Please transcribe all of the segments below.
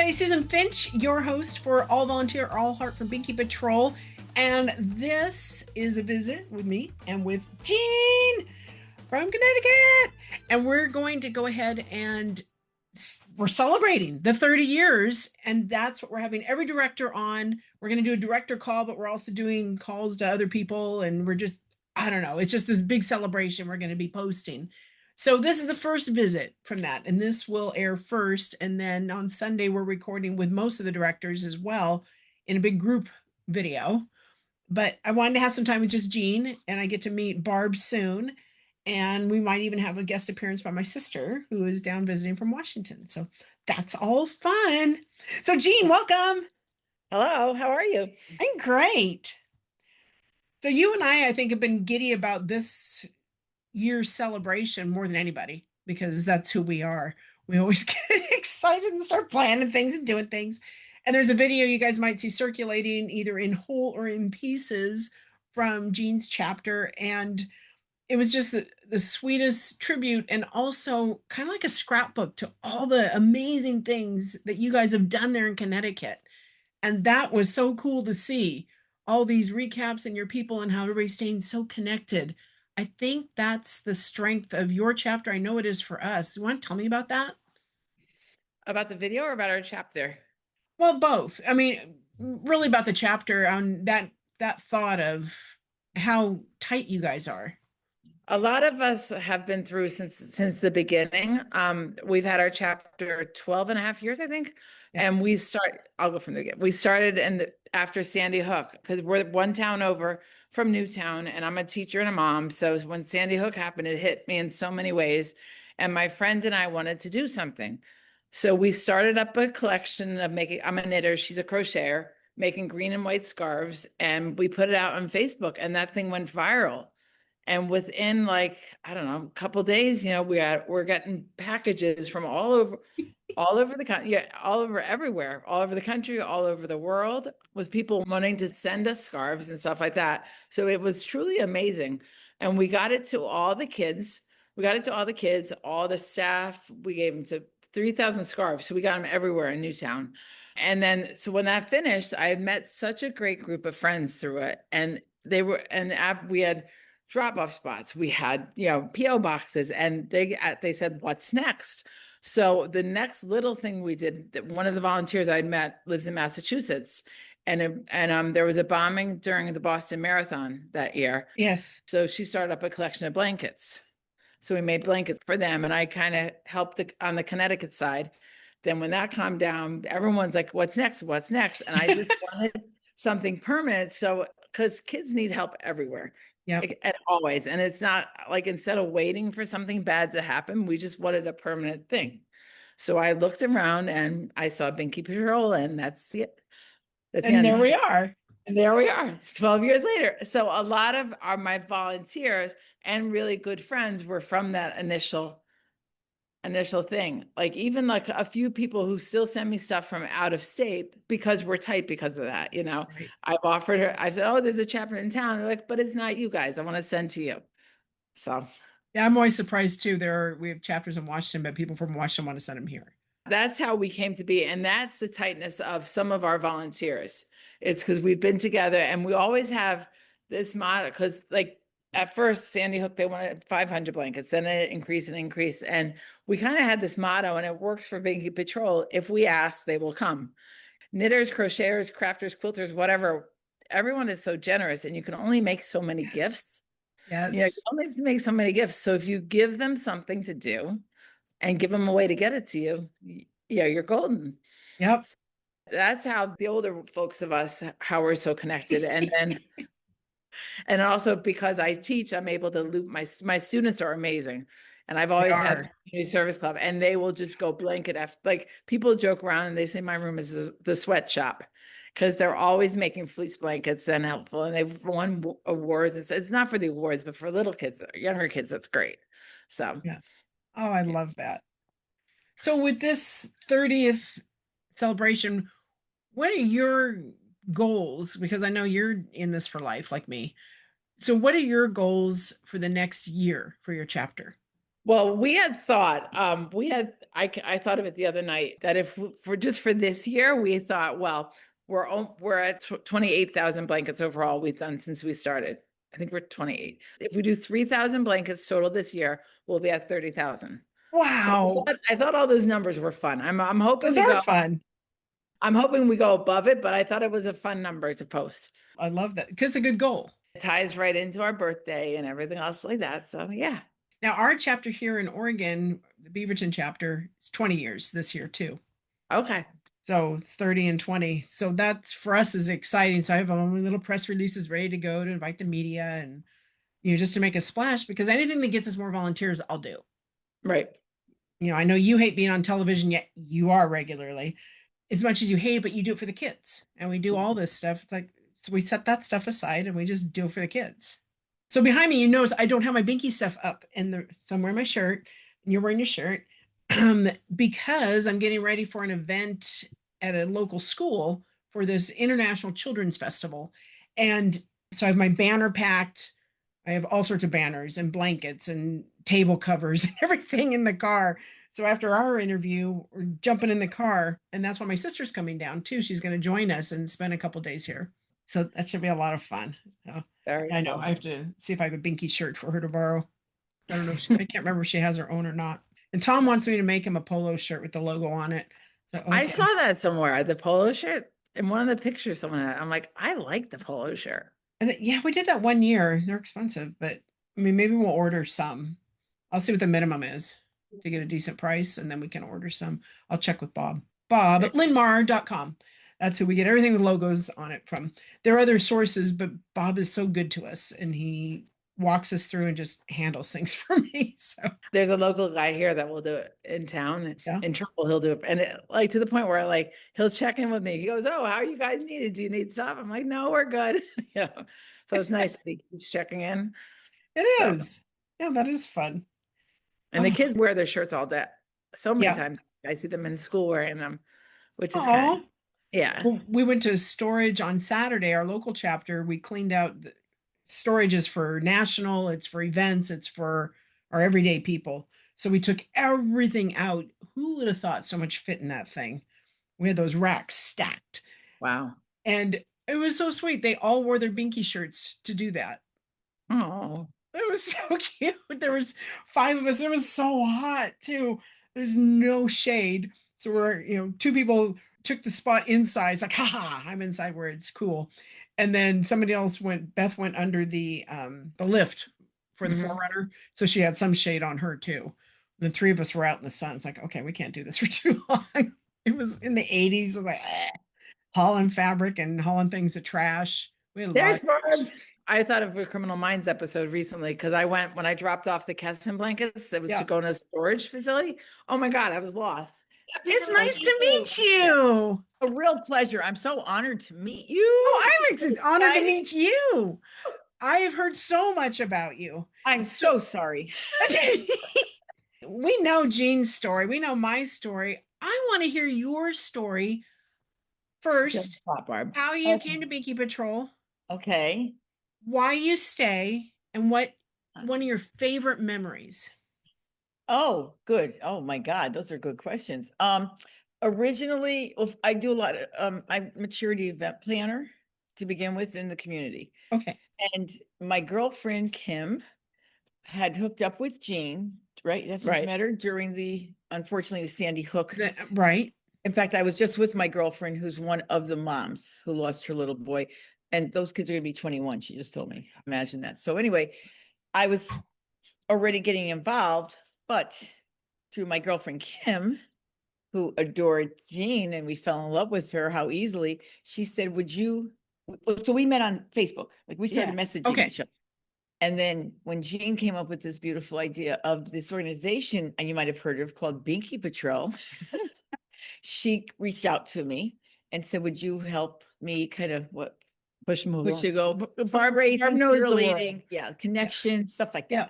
Hi, Susan Finch, your host for All Volunteer, All Heart from Binky Patrol. And this is a visit with me and with Jeanne from Connecticut. And we're going to go ahead and we're celebrating the 30 years. And that's what we're having every director on. We're going to do a director call, but we're also doing calls to other people. And we're just, I don't know, it's just this big celebration we're going to be posting. So this is the first visit from that, and this will air first. And then on Sunday, we're recording with most of the directors as well in a big group video. But I wanted to have some time with just Jeanne, and I get to meet Barb soon. And we might even have a guest appearance by my sister, who is down visiting from Washington. So that's all fun. So Jeanne, welcome. Hello, how are you? I'm great. So you and I think, have been giddy about this year's celebration more than anybody because that's who we are. We always get excited and start planning things and doing things. And there's a video you guys might see circulating either in whole or in pieces from Jeanne's chapter. And it was just the sweetest tribute and also kind of like a scrapbook to all the amazing things that you guys have done there in Connecticut. And that was so cool to see all these recaps and your people and how everybody's staying so connected. I think that's the strength of your chapter. I know it is for us. You want to tell me about that? About the video or about our chapter? Well, both. I mean, really about the chapter on that thought of how tight you guys are. A lot of us have been through since the beginning. We've had our chapter 12 and a half years, I think. Yeah. And I'll go from the beginning. We started after Sandy Hook, because we're one town over from Newtown, and I'm a teacher and a mom. So when Sandy Hook happened, it hit me in so many ways. And my friend and I wanted to do something. So we started up a collection of I'm a knitter, she's a crocheter, making green and white scarves. And we put it out on Facebook, and that thing went viral. And within, like, I don't know, a couple of days, we're getting packages from all over the country, yeah, all over everywhere, all over the country, all over the world, with people wanting to send us scarves and stuff like that. So it was truly amazing. And we got it to all the kids. We got it to all the kids, all the staff. We gave them to 3,000 scarves. So we got them everywhere in Newtown. And then, so when that finished, I met such a great group of friends through it. And we had drop-off spots. We had, PO boxes, and they said, "What's next?" So the next little thing we did, one of the volunteers I'd met lives in Massachusetts, and there was a bombing during the Boston Marathon that year. Yes. So she started up a collection of blankets. So we made blankets for them, and I kind of helped on the Connecticut side. Then when that calmed down, everyone's like, "What's next? What's next?" And I just wanted something permanent. So, because kids need help everywhere. Yeah. And always. And it's not like, instead of waiting for something bad to happen, we just wanted a permanent thing. So I looked around and I saw Binky Patrol, and that's the And there end. we are. And there we are, 12 years later. So a lot of my volunteers and really good friends were from that initial thing. Like, even like a few people who still send me stuff from out of state, because we're tight because of that. Right. I've offered her, I said, "Oh, there's a chapter in town." They're like, "But it's not you guys. I want to send to you." So Yeah, I'm always surprised too. We have chapters in Washington, but people from Washington want to send them here. that's how we came to be. And that's the tightness of some of our volunteers. It's because we've been together, and we always have this motto, because, like, at first, Sandy Hook, they wanted 500 blankets, then it increased and increased. And we kind of had this motto, and it works for Binky Patrol: if we ask, they will come. Knitters, crocheters, crafters, quilters, whatever, everyone is so generous, and you can only make so many gifts. You Yes. can only make so many gifts. So if you give them something to do and give them a way to get it to you, you're golden. Yep. That's how the older folks of us, how we're so connected. And then, and also because I teach, I'm able to loop my students are amazing. And I've They always had are. community service club, and they will just go blanket after, like, people joke around and they say my room is the sweatshop, because they're always making fleece blankets and helpful. And they've won awards. It's not for the awards, but for little kids, younger kids, that's great. So Yeah. Oh, I love that. So with this 30th celebration, what are your goals? Because I know you're in this for life like me. So what are your goals for the next year for your chapter? Well, we had thought, I thought of it the other night that if for just for this year, we thought, well, we're at 28,000 blankets overall we've done since we started. I think we're 28. If we do 3,000 blankets total this year, we'll be at 30,000. So Wow. I thought all those numbers were fun. I'm hoping Those to are go, fun. I'm hoping we go above it, but I thought it was a fun number to post. I love that because it's a good goal. It ties right into our birthday and everything else like that. So yeah. Now, our chapter here in Oregon, the Beaverton chapter, is 20 years this year too. Okay. So it's 30 and 20. So that's for us is exciting. So I have all my little press releases ready to go to invite the media and just to make a splash because anything that gets us more volunteers, I'll do. Right. I know you hate being on television, yet you are regularly. As much as you hate it, but you do it for the kids. And we do all this stuff. It's like, so we set that stuff aside and we just do it for the kids. So behind me, you notice I don't have my Binky stuff up so I'm wearing my shirt and you're wearing your shirt because I'm getting ready for an event at a local school for this International Children's Festival. And so I have my banner packed. I have all sorts of banners and blankets and table covers and everything in the car. So after our interview, we're jumping in the car, and that's why my sister's coming down too. She's going to join us and spend a couple days here. So that should be a lot of fun. So, I know I have to see if I have a Binky shirt for her to borrow. I don't know. I can't remember if she has her own or not. And Tom wants me to make him a polo shirt with the logo on it. So, okay. I saw that somewhere, the polo shirt in one of the pictures. Someone had, I'm like, I like the polo shirt. And yeah, we did that one year. They're expensive, but I mean, maybe we'll order some. I'll see what the minimum is to get a decent price, and then we can order some. I'll check with Bob. Bob at linmar.com. That's who we get everything with logos on it from. There are other sources, but Bob is so good to us, and he walks us through and just handles things for me. So there's a local guy here that will do it in town. Yeah. In Trumbull, he'll do it, and like to the point where like he'll check in with me. He goes, "Oh, how are you guys needed? Do you need stuff?" I'm like, "No, we're good." Yeah. So it's nice that he keeps checking in. It is. Yeah, that is fun. And the kids wear their shirts all day. So many Yeah. times I see them in school wearing them, which is Aw. kind of, yeah. Well, we went to storage on Saturday, our local chapter. We cleaned out the storage is for national, it's for events, it's for our everyday people. So we took everything out. Who would have thought so much fit in that thing? We had those racks stacked. Wow. And it was so sweet. They all wore their Binky shirts to do that. Oh, it was so cute. There was 5 of us. It was so hot too. There's no shade. So we're, 2 people took the spot inside. It's like, haha, I'm inside where it's cool. And then somebody else Beth went under the lift for the forerunner. So she had some shade on her too. And the 3 of us were out in the sun. It's like, okay, we can't do this for too long. It was in the 80s. It was like, hauling fabric and hauling things to trash. There's Barb. I thought of a Criminal Minds episode recently because when I dropped off the Keston blankets that was to go in a storage facility. Oh my God, I was lost. It's nice to meet you. A real pleasure. I'm so honored to meet you. Oh, I'm honored to meet you. I have heard so much about you. I'm so sorry. We know Jeanne's story. We know my story. I want to hear your story first. Barb. How you came to Binky Patrol. Okay. Why you stay and what one of your favorite memories. Oh, good. Oh my God. Those are good questions. Originally, I do a lot of, I'm a maturity event planner to begin with in the community. Okay. And my girlfriend, Kim, had hooked up with Jeanne, right? That's when I met her during unfortunately, the Sandy Hook. Right. In fact, I was just with my girlfriend, who's one of the moms who lost her little boy. And those kids are going to be 21. She just told me. Imagine that. So anyway, I was already getting involved, but through my girlfriend, Kim, who adored Jeanne, and we fell in love with her, how easily, she said, so we met on Facebook. Like we started messaging each other. And then when Jeanne came up with this beautiful idea of this organization, and you might have heard of, called Binky Patrol, she reached out to me and said, would you help me kind of push to go fundraising, knows the leading, connection, stuff like that. Yeah.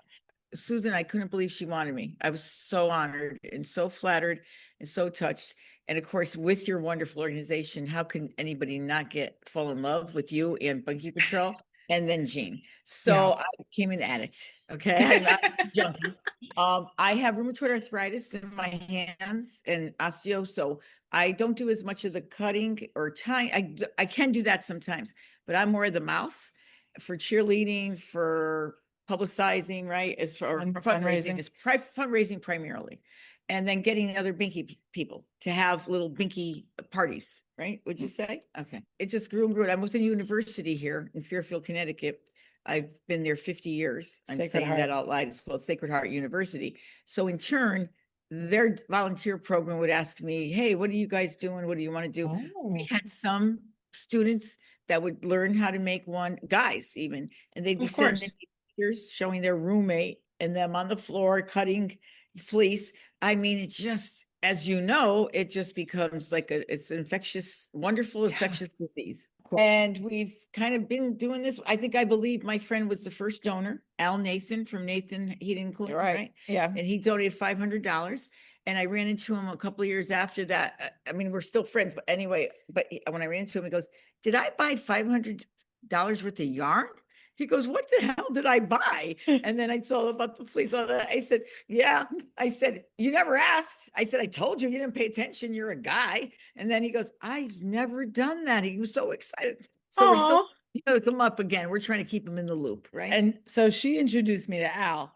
Susan, I couldn't believe she wanted me. I was so honored and so flattered and so touched. And of course, with your wonderful organization, how can anybody not fall in love with you and Binky Patrol and then Jeanne? So I became an addict. Okay. I'm not a junkie. I have rheumatoid arthritis in my hands and osteo, so I don't do as much of the cutting or tying. I can do that sometimes, but I'm more of the mouth for cheerleading, for publicizing, right? As for fundraising, it's fundraising primarily. And then getting other Binky people to have little Binky parties, right? Would you say? Okay. It just grew and grew. I'm with a university here in Fairfield, Connecticut. I've been there 50 years. I'm Sacred saying that Heart. out loud. It's called Sacred Heart University. So in turn, their volunteer program would ask me, hey, what are you guys doing? What do you want to do? We Oh, had some students that would learn how to make one, guys even, and they'd be Of sending course. me pictures showing their roommate and them on the floor cutting fleece. I mean, it just, as you know, it just becomes like it's infectious, wonderful infectious disease. And we've kind of been doing this. I believe my friend was the first donor, Al Nathan from Nathan Heating and Cooling, right? Yeah. And he donated $500. And I ran into him a couple of years after that. I mean, we're still friends, but anyway, when I ran into him, he goes, did I buy $500 worth of yarn? He goes, what the hell did I buy? And then I told him about the fleece. I said, yeah. I said, you never asked. I said, I told you, you didn't pay attention. You're a guy. And then he goes, I've never done that. He was so excited. So we're still come up again. We're trying to keep him in the loop, right? And so she introduced me to Al.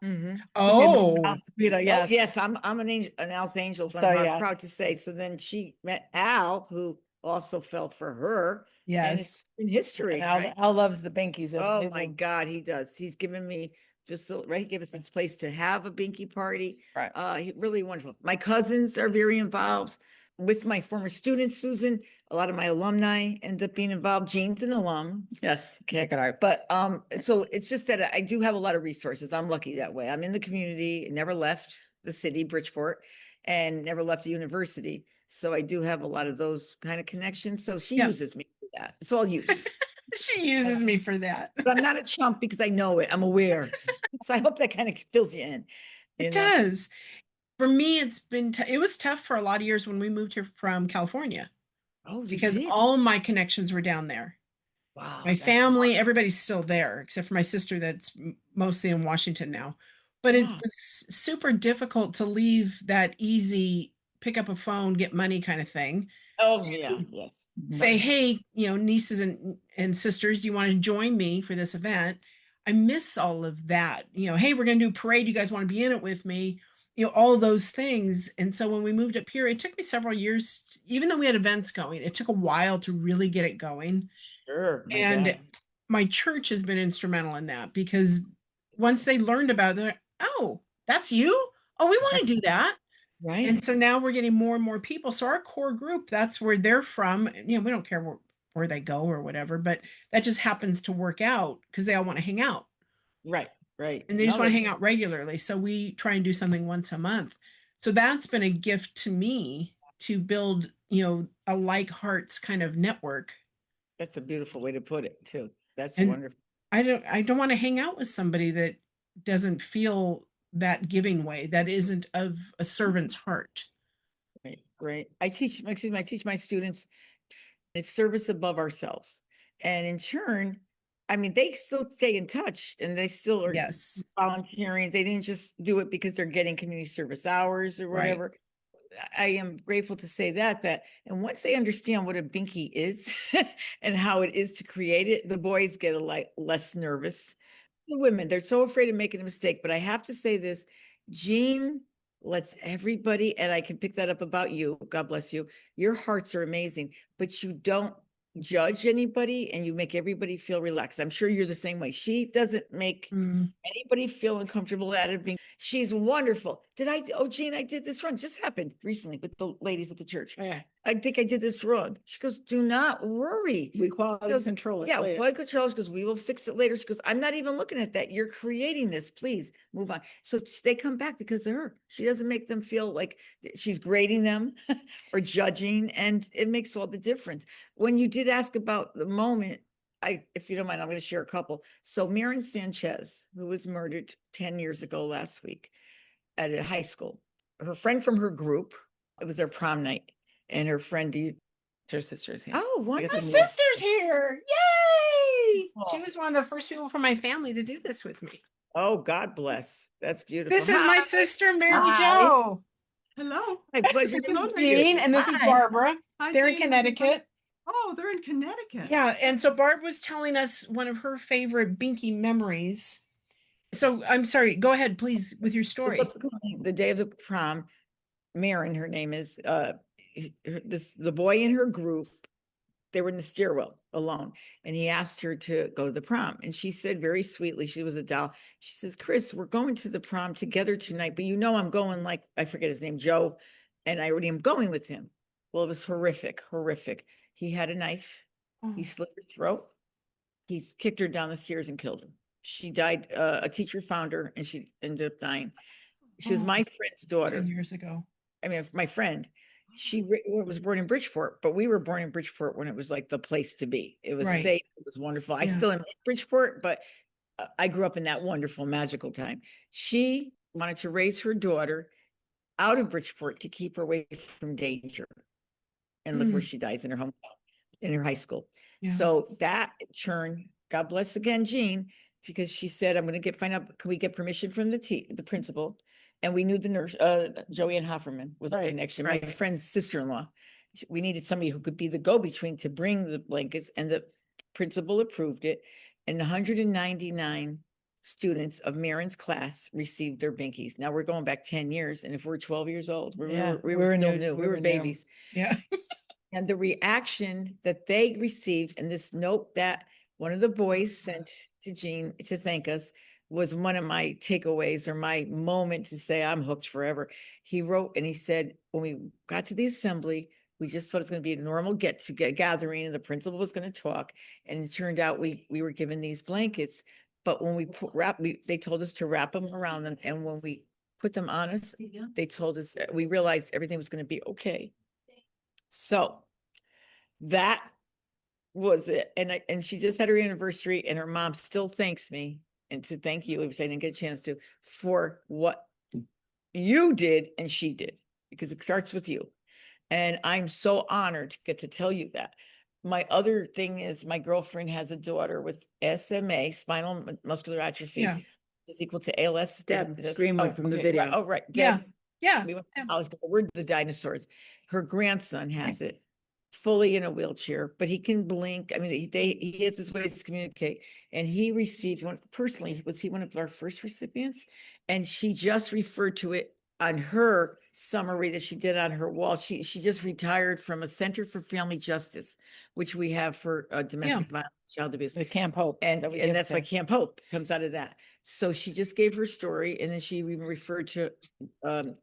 Oh, Yes. Yes, I'm an angel, an Al's angel. So, I'm proud to say. So then she met Al, who also fell for her. And it's yes. in history. And Right? Al loves the Binkies. Oh my God, he does. He's given me right. He gave us this place to have a Binky party. Right. He really wonderful. My cousins are very involved with my former students, Susan. A lot of my alumni end up being involved. Jeanne's an alum. Yes. Okay. Sacred Heart. But so it's just that I do have a lot of resources. I'm lucky that way. I'm in the community, never left the city, Bridgeport, and never left the university. So I do have a lot of those kind of connections. So she uses me for that. It's all use. She uses me for that. But I'm not a chump because I know it. I'm aware. So I hope that kind of fills you in. It does. For me, it's been, it was tough for a lot of years when we moved here from California. Oh, because all my connections were down there. Wow. My family, everybody's still there, except for my sister that's mostly in Washington now. But it was super difficult to leave that easy, pick up a phone, get money kind of thing. Oh, yeah. Yes. Say, hey, nieces and sisters, do you want to join me for this event? I miss all of that. Hey, we're going to do a parade. You guys want to be in it with me? All those things. And so when we moved up here, it took me several years, even though we had events going, it took a while to really get it going. Sure. And my church has been instrumental in that because once they learned about it, they're like, oh, that's you? Oh, we want to do that. Right. And so now we're getting more and more people. So our core group, that's where they're from. We don't care where they go or whatever, but that just happens to work out because they all want to hang out. Right. Right. And they just want to hang out regularly. So we try and do something once a month. So that's been a gift to me to build, a like hearts kind of network. That's a beautiful way to put it too. That's And wonderful. I don't want to hang out with somebody that doesn't feel that giving way, that isn't of a servant's heart. Right. Right. I teach my students, it's service above ourselves. And in turn, I mean, they still stay in touch and they still are volunteering. They didn't just do it because they're getting community service hours or whatever. Right. I am grateful to say that, and once they understand what a Binky is and how it is to create it, the boys get less nervous. The women, they're so afraid of making a mistake. But I have to say this, Jeanne lets everybody, and I can pick that up about you. God bless you. Your hearts are amazing, but you don't judge anybody and you make everybody feel relaxed. I'm sure you're the same way. She doesn't make anybody feel uncomfortable at it being. She's wonderful. Jeanne, I did this wrong. Just happened recently with the ladies at the church. Yeah. I think I did this wrong. She goes, do not worry. We quality control it. Yeah, quality control. She goes, we will fix it later. She goes, I'm not even looking at that. You're creating this. Please move on. So they come back because of her. She doesn't make them feel like she's grading them or judging. And it makes all the difference. When you did ask about the moment, if you don't mind, I'm going to share a couple. So Marin Sanchez, who was murdered 10 years ago last week at a high school, her friend from her group, it was their prom night. And her friend, her sister's here. Oh, my sister's here. Yay! She was one of the first people from my family to do this with me. Oh, God bless. That's beautiful. This is my Hi. sister, Mary Hi. Jo. Hello. My pleasure. This Hello is to you. Jeanne, and this is Hi. Barbara. Hi, They're in Jeanne, everybody. Connecticut. Oh, they're in Connecticut. Yeah, and so Barb was telling us one of her favorite Binky memories. So I'm sorry, go ahead, please, with your story. Subsequently, the day of the prom, Marin, her name is, the boy in her group, they were in the stairwell alone, and he asked her to go to the prom, and she said very sweetly, she was a doll, she says, Chris, we're going to the prom together tonight, but I'm going, like, I forget his name, Joe, and I already am going with him. Well, it was horrific. He had a knife, he slit her throat, he kicked her down the stairs and killed her. She died, a teacher found her, and she ended up dying. She was my friend's daughter. 10 years ago. I mean, my friend, she was born in Bridgeport, but we were born in Bridgeport when it was like the place to be. It was Right. safe. It was wonderful. I Yeah. still am in Bridgeport, but I grew up in that wonderful, magical time. She wanted to raise her daughter out of Bridgeport to keep her away from danger. And look where she dies, in her hometown, in her high school. Yeah. So that in turn, God bless again, Jeanne, because she said, I'm going to find out, can we get permission from the principal? And we knew the nurse, Joanne Hofferman was our connection, my friend's sister-in-law. We needed somebody who could be the go-between to bring the blankets, and the principal approved it. And 199 students of Marin's class received their binkies. Now we're going back 10 years. And if we're 12 years old, we were new, we were babies. Yeah. And the reaction that they received, and this note that one of the boys sent to Jeanne to thank us, was one of my takeaways, or my moment to say, I'm hooked forever. He wrote, and he said, when we got to the assembly, we just thought it was going to be a normal gathering, and the principal was going to talk. And it turned out we were given these blankets, but when we they told us to wrap them around them. And when we put them on us, they told us, we realized everything was going to be okay. So that was it. And she just had her anniversary, and her mom still thanks me, and to thank you, which I didn't get a chance to, for what you did and she did, because it starts with you. And I'm so honored to get to tell you that. My other thing is, my girlfriend has a daughter with SMA, spinal muscular atrophy, is equal to ALS. Deb Greenwood from the video. Oh, right. Yeah. Deb. Yeah. We went to college, we're the dinosaurs. Her grandson has it, fully in a wheelchair, but he can blink. I mean, he has his ways to communicate, and he received one personally. Was he one of our first recipients? And she just referred to it on her summary that she did on her wall. She just retired from a Center for Family Justice, which we have for domestic violence, child abuse. The Camp Hope. And that's why Camp Hope comes out of that. So she just gave her story, and then she even referred to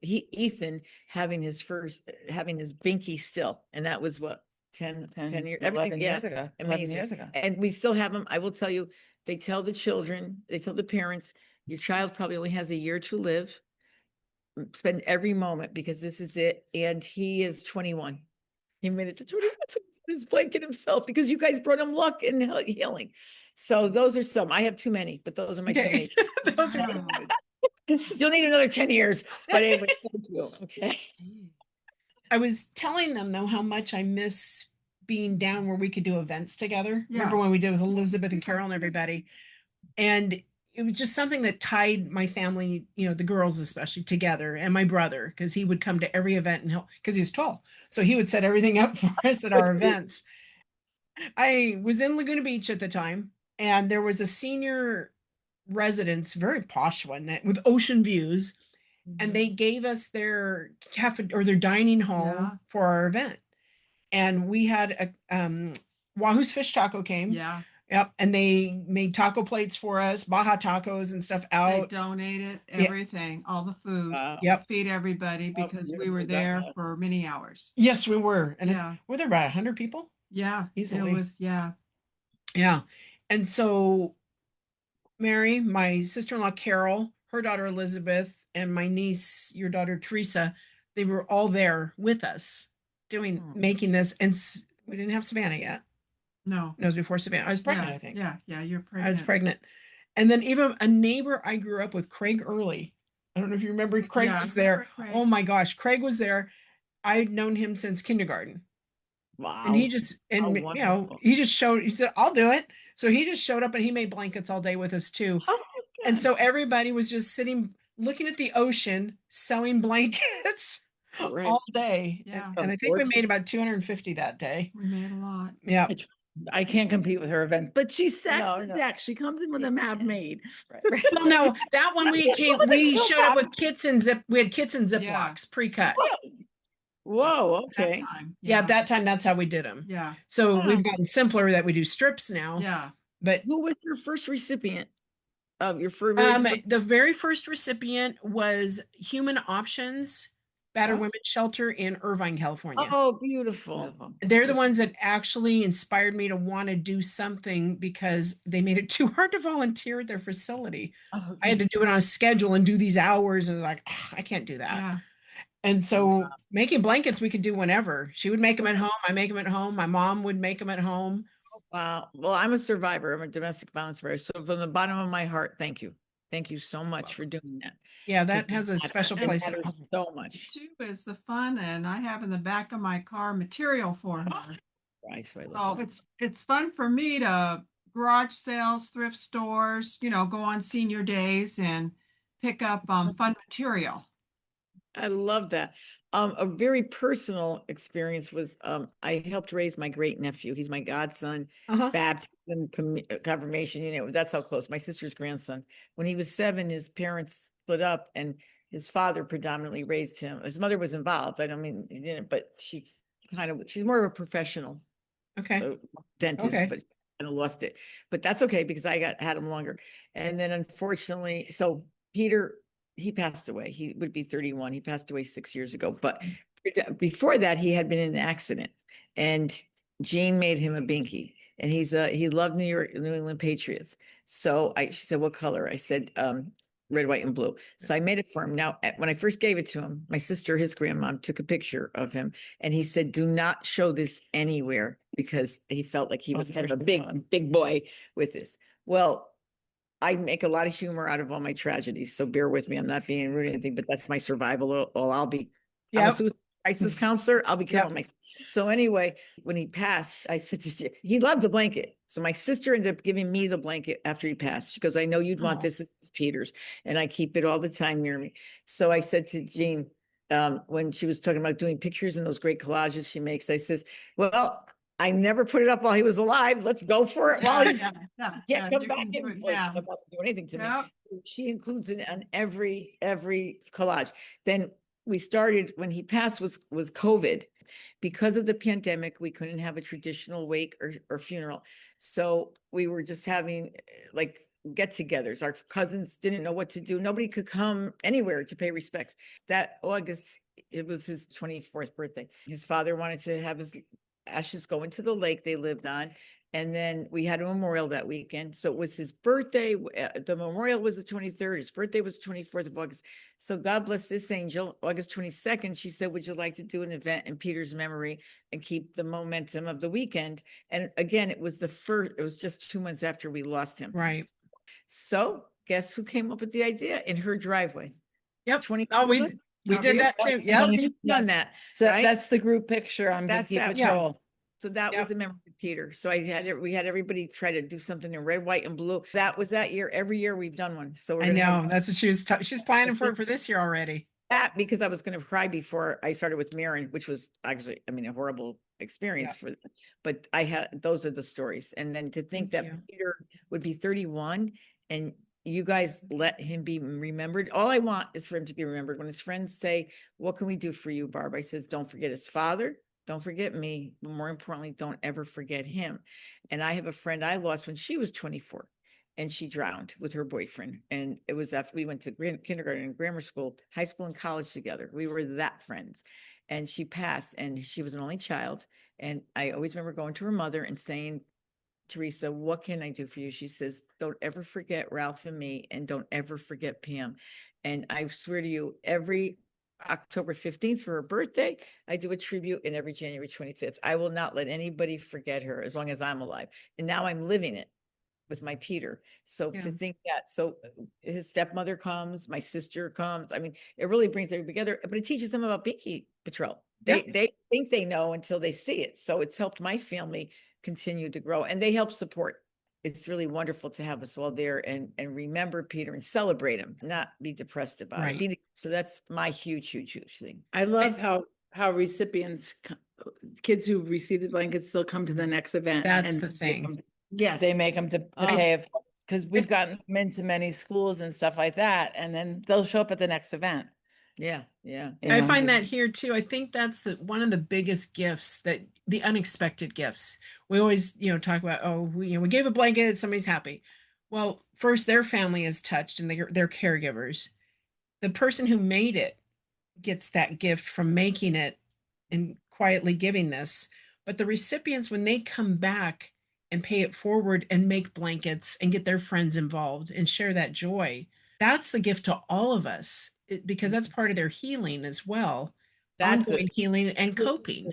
Ethan having his binky still, and that was what 10 years, 11 years ago. 11 years ago. And we still have them. I will tell you, they tell the children, they tell the parents, your child probably only has a year to live. Spend every moment, because this is it. And he is 21. He made it to 21. So he's his blanket himself, because you guys brought him luck and healing. So those are some. I have too many, but those are my too many. Those are You'll need another 10 years. But anyway, thank you. Okay. I was telling them, though, how much I miss being down where we could do events together. Yeah. Remember when we did with Elizabeth and Carol and everybody? And it was just something that tied my family, the girls especially, together, and my brother, because he would come to every event and help, because he was tall. So he would set everything up for us at our events. I was in Laguna Beach at the time, and there was a senior residence, very posh one, with ocean views. And they gave us their cafe or their dining hall for our event. And we had a Wahoo's Fish Taco came. Yeah. Yep. And they made taco plates for us, Baja tacos and stuff They out. donated everything, all the food. Yep. Feed everybody, because we were there for many hours. Yes, we were. And Yeah. were there about 100 people? Yeah. Easily. It was, Yeah. And so Mary, my sister-in-law, Carol, her daughter, Elizabeth, and my niece, your daughter, Teresa, they were all there with us making this. And we didn't have Savannah yet. No. It was before Savannah. I was pregnant, Yeah, I think. Yeah, you're pregnant. I was pregnant. And then even a neighbor I grew up with, Craig Early. I don't know if you remember, Craig was there. Craig. Oh my gosh, Craig was there. I'd known him since kindergarten. Wow. And he just, he just showed, he said, I'll do it. So he just showed up, and he made blankets all day with us too. And so everybody was just sitting, looking at the ocean, sewing blankets Right. all day. Yeah. And I think we made about 250 that day. We made a lot. Yeah. I can't compete with her event, but she sets No, the no. deck. She comes in with a map made. Right. Well, no, that one we showed up with kits and we had kits and Yeah. Ziplocs pre-cut. Whoa, That okay. time. Yeah, at that time, that's how we did them. Yeah. So Wow. we've gotten simpler that we do strips now. Yeah. But Who was your first recipient of your first? the very first recipient was Human Options Battered Oh. Women's Shelter in Irvine, California. Oh, beautiful. They're the ones that actually inspired me to want to do something because they made it too hard to volunteer at their facility. Oh, I had to do it on a schedule and do these hours, and like, I can't do that. Yeah. And so making blankets we could do whenever. She would make them at home. I make them at home. My mom would make them at home. Wow. Well, I'm a survivor. I'm a domestic violence survivor. So from the bottom of my heart, thank you. Thank you so much for doing that. Yeah, that 'Cause has a it special matters place at home. so much. Too is the fun, and I have in the back of my car material for her. Right, so I So love that. it's fun for me to garage sales, thrift stores, go on senior days and pick up fun material. I love that. A very personal experience was I helped raise my great nephew. He's my godson. Uh-huh. Baptism, confirmation, that's how close. My sister's grandson. When he was 7, his parents split up, and his father predominantly raised him. His mother was involved. I don't mean he didn't, but she's more of a professional Okay. dentist, Okay. but kind of lost it. But that's okay because I had him longer. And then unfortunately, so Peter, he passed away. He would be 31. He passed away 6 years ago. But before that, he had been in an accident, and Jeanne made him a binky. And he loved New England Patriots. So she said, "What color?" I said, red, white, and blue. So I made it for him. Now, when I first gave it to him, my sister, his grandmom, took a picture of him, and he said, "Do not show this anywhere," because he felt like he was kind of a big boy with this. Well, I make a lot of humor out of all my tragedies, so bear with me. I'm not being rude or anything, but that's my survival. I'll be. I'm a Yep. suicide crisis counselor. I'll be killing myself. So anyway, when he passed, I said he loved the blanket. So my sister ended up giving me the blanket after he passed. She goes, "I know you'd want this. It's Peter's," and I keep it all the time near me. So I said to Jeanne, when she was talking about doing pictures and those great collages she makes, I says, "Well, I never put it up while he was alive. Let's go for it while he's Yeah, come you back can do in. it, Like, yeah. I'm not do anything to me." Yep. She includes it on every collage. Then we started when he passed was COVID. Because of the pandemic, we couldn't have a traditional wake or funeral. So we were just having like get-togethers. Our cousins didn't know what to do. Nobody could come anywhere to pay respects. That August, it was his 24th birthday. His father wanted to have his ashes go into the lake they lived on. And then we had a memorial that weekend. So it was his birthday. The memorial was the 23rd. His birthday was 24th of August. So God bless this angel. August 22nd, she said, "Would you like to do an event in Peter's memory and keep the momentum of the weekend?" And again, it was just 2 months after we lost him. Right. So guess who came up with the idea? In her driveway. Yep. 20. Oh, we did that too. Yep. We've done that. So right? that's the group picture on That's Binky that, yeah. Patrol. So that Yep. was a memory of Peter. So we had everybody try to do something in red, white, and blue. That was that year. Every year we've done one. So we're I gonna have know. That's what she's planning for this year already. that because I was going to cry before I started with Marin, which was actually, a horrible experience for them. But those are the stories. And then to think Thank that you. Peter would be 31 and you guys let him be remembered. All I want is for him to be remembered. When his friends say, "What can we do for you, Barb?" I says, "Don't forget his father. Don't forget me. But more importantly, don't ever forget him." And I have a friend I lost when she was 24 and she drowned with her boyfriend. And it was after we went to kindergarten and grammar school, high school and college together. We were that friends. And she passed and she was an only child. And I always remember going to her mother and saying, "Teresa, what can I do for you?" She says, "Don't ever forget Ralph and me, and don't ever forget Pam." And I swear to you, every October 15th for her birthday, I do a tribute, and every January 25th. I will not let anybody forget her as long as I'm alive. And now I'm living it with my Peter. So Yeah. to think that, so his stepmother comes, my sister comes. It really brings everybody together, but it teaches them about Binky Patrol. They think they know until they see it. So it's helped my family continue to grow, and they help support it's really wonderful to have us all there and remember Peter and celebrate him, not be depressed about Right. it. So that's my huge, huge, huge thing. I love how recipients, kids who receive the blankets, they'll come to the next event. That's and the thing. Yes. They make them to pay, because we've gotten them into many schools and stuff like that, and then they'll show up at the next event. Yeah. Yeah. you I know? find that here too. I think that's one of the biggest gifts, that the unexpected gifts. We always, talk about, oh, we gave a blanket, somebody's happy. Well, first their family is touched and they're caregivers. The person who made it gets that gift from making it and quietly giving this. But the recipients, when they come back and pay it forward and make blankets and get their friends involved and share that joy, that's the gift to all of us, because that's part of their healing as well. That's Ongoing healing and coping.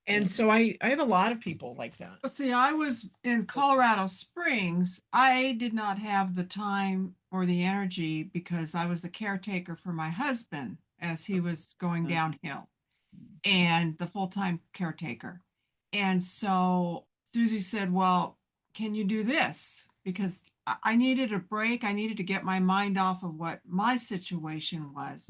And so I have a lot of people like that. But see, I was in Colorado Springs. I did not have the time or the energy because I was the caretaker for my husband as he was going downhill, and the full-time caretaker. And so Susie said, well, can you do this? Because I needed a break. I needed to get my mind off of what my situation was.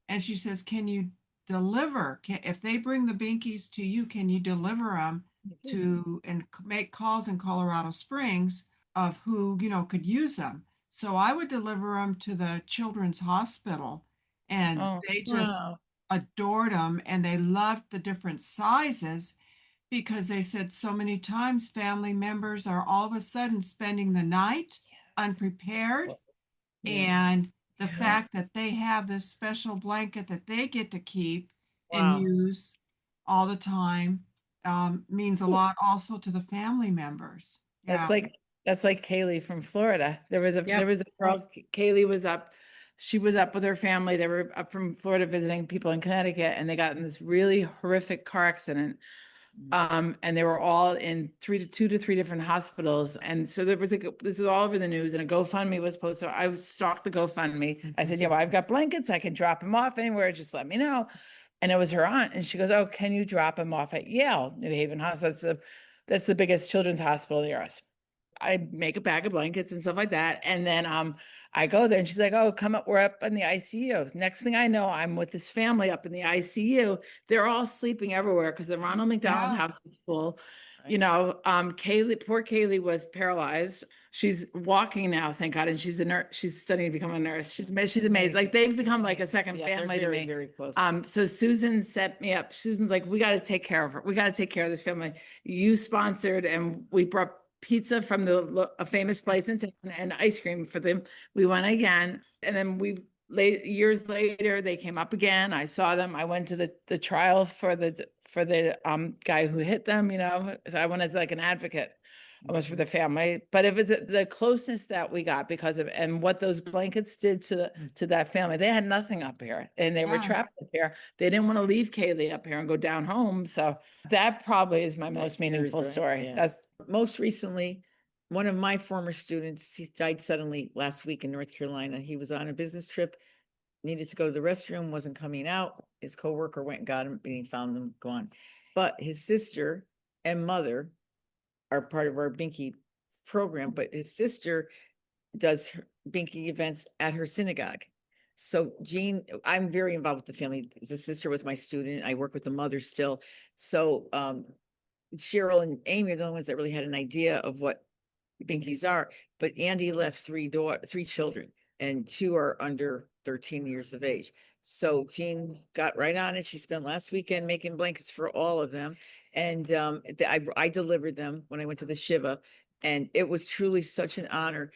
And she says, can you deliver? If they bring the binkies to you, can you deliver them to and make calls in Colorado Springs of who, could use them? So I would deliver them to the Children's Hospital, and they just adored them, and they loved the different sizes, because they said so many times family members are all of a sudden spending the night unprepared. And the fact that they have this special blanket that they get to keep and use all the time means a lot also to the family members. That's like Kaylee from Florida. There was a girl, Kaylee was up. She was up with her family. They were up from Florida visiting people in Connecticut, and they got in this really horrific car accident. And they were all in 2 to 3 different hospitals. And so there was this was all over the news, and a GoFundMe was posted. So I stalked the GoFundMe. I said, I've got blankets. I can drop them off anywhere. Just let me know. And it was her aunt. And she goes, oh, can you drop them off at Yale, New Haven Hospital? That's the biggest children's hospital near us. I make a bag of blankets and stuff like that. And then I go there, and she's like, oh, come up. We're up in the ICU. Next thing I know, I'm with this family up in the ICU. They're all sleeping everywhere because the Ronald McDonald House is full. Kaylee, poor Kaylee was paralyzed. She's walking now, thank God. And she's a nurse. She's studying to become a nurse. She's amazing. Like, they've become like a second family to me. Very close. So Susan set me up. Susan's like, we got to take care of her. We got to take care of this family. You sponsored, and we brought pizza from a famous place in town and ice cream for them. We went again, and then years later they came up again. I saw them. I went to the trial for the guy who hit them. So I went as like an advocate almost for the family. But it was the closeness that we got because of and what those blankets did to that family. They had nothing up here, and they were trapped up here. They didn't want to leave Kaylee up here and go down home. So that probably is my most meaningful story. Yeah. Most recently, one of my former students, he died suddenly last week in North Carolina. He was on a business trip, needed to go to the restroom, wasn't coming out. His coworker went and got him, and he found him gone. But his sister and mother are part of our Binky program, but his sister does Binky events at her synagogue. So Jeanne, I'm very involved with the family. The sister was my student. I work with the mother still. So Cheryl and Amy are the ones that really had an idea of what binkies are, but Andy left 3 children, and 2 are under 13 years of age. So Jeanne got right on it. She spent last weekend making blankets for all of them. And I delivered them when I went to the Shiva, and it was truly such an honor.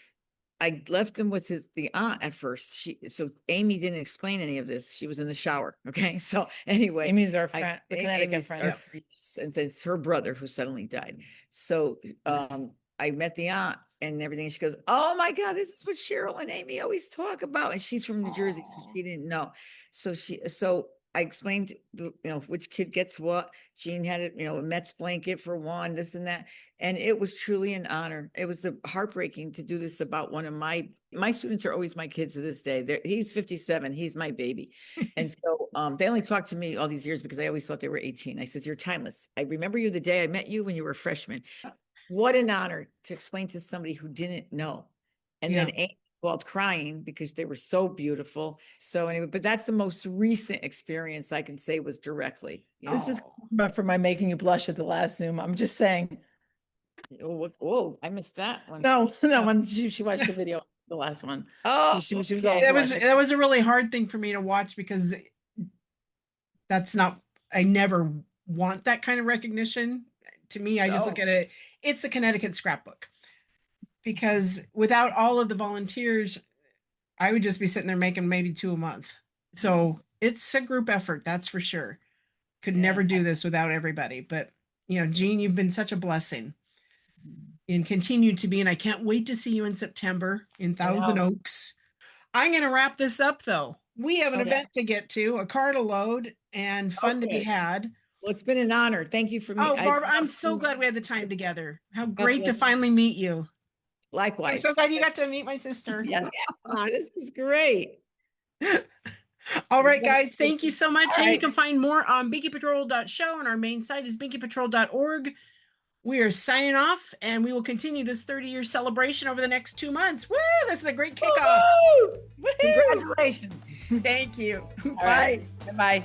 I left him with the aunt at first. So Amy didn't explain any of this. She was in the shower. Okay. So anyway, Amy's our friend, the Connecticut friend. And it's her brother who suddenly died. So I met the aunt and everything. She goes, oh my God, this is what Cheryl and Amy always talk about. And she's from New Jersey, so she didn't know. So I explained, which kid gets what. Jeanne had it, a Mets blanket for one, this and that. And it was truly an honor. It was heartbreaking to do this about one of my students are always my kids to this day. He's 57. He's my baby. And so they only talked to me all these years because I always thought they were 18. I said, you're timeless. I remember you the day I met you when you were a freshman. what an honor to explain to somebody who didn't know. And then Yeah. Amy called crying because they were so beautiful. So anyway, but that's the most recent experience I can say was directly. This is Oh. but for my making you blush at the last Zoom. I'm just saying. Whoa, I missed that one. No, when she watched the video, the last one. Oh, She was all okay. blushing. That was a really hard thing for me to watch because that's not, I never want that kind of recognition. To me, I just look Oh. at it, it's the Connecticut scrapbook. Because without all of the volunteers, I would just be sitting there making maybe 2 a month. So it's a group effort, that's for sure. Could Yeah. never do this without everybody. But you know, Jeanne, you've been such a blessing and continue to be. And I can't wait to see you in September in Thousand know. Oaks. I'm going to wrap this up though. We have an Okay. event to get to, a car to load, and fun to be Okay. had. Well, it's been an honor. Thank you for me. Oh, I Barb, I'm love so you. glad we had the time together. How great to bless you. finally meet you. I'm Likewise. so glad you got to meet my sister. Yes. This is great. All right, guys. Thank you so much. All And you right. can find more on binkypatrol.show, and our main site is binkypatrol.org. We are signing off, and we will continue this 30-year celebration over the next 2 months. Woo! This is a great kickoff. Woo-hoo! Woohoo! Congratulations. Thank you. All Bye. right. Bye.